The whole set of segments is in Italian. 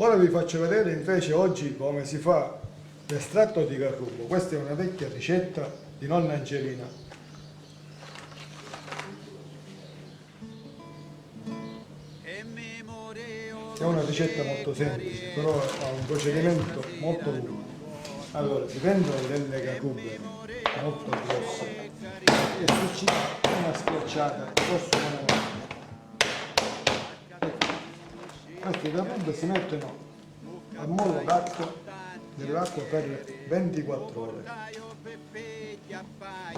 Ora vi faccio vedere invece oggi come si fa l'estratto di carrubo. Questa è una vecchia ricetta di nonna Angelina. È una ricetta molto semplice, però ha un procedimento molto lungo. Allora, si prendono delle carrube molto grosse e si ci dà una schiacciata grosso come una. Queste carrube si mettono a mollo d'acqua, dell'acqua per 24 ore.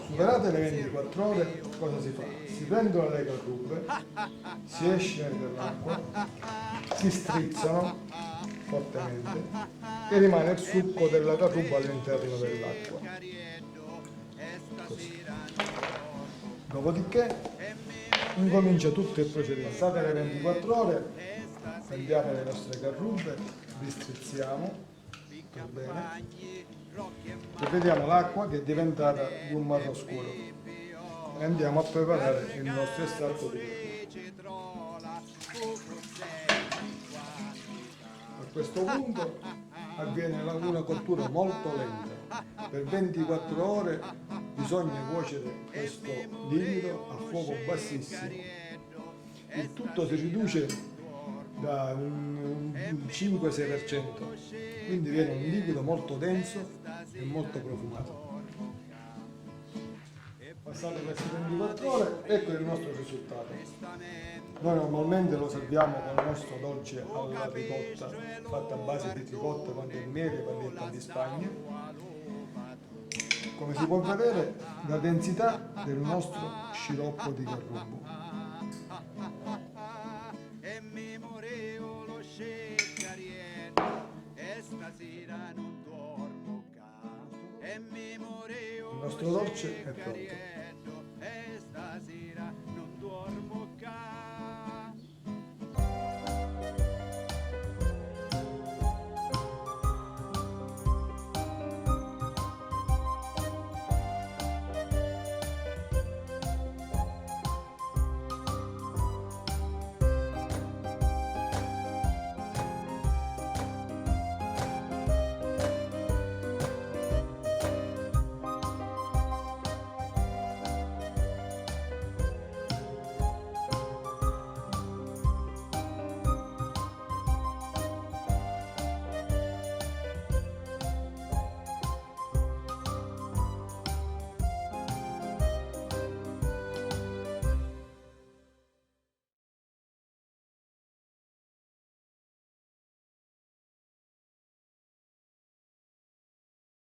Superate le 24 ore, cosa si fa? Si prendono le carrube, si esce dall'acqua, si strizzano fortemente e rimane il succo della carruba all'interno dell'acqua. Così. Dopodiché incomincia tutto il procedimento. Passate le 24 ore, prendiamo le nostre carrube, li strizziamo per bene e vediamo l'acqua che è diventata di un marro scuro e andiamo a preparare il nostro estratto di carruba. A questo punto avviene una cottura molto lenta. Per 24 ore bisogna cuocere questo liquido a fuoco bassissimo. Il tutto si riduce da un 5-6%, quindi viene un liquido molto denso e molto profumato. Passate queste 24 ore, ecco il nostro risultato. Noi normalmente lo serviamo con il nostro dolce alla ricotta, fatta a base di ricotta con del miele e paglietta di Spagna. Come si può vedere, la densità del nostro sciroppo di carrubo. Il nostro dolce è pronto.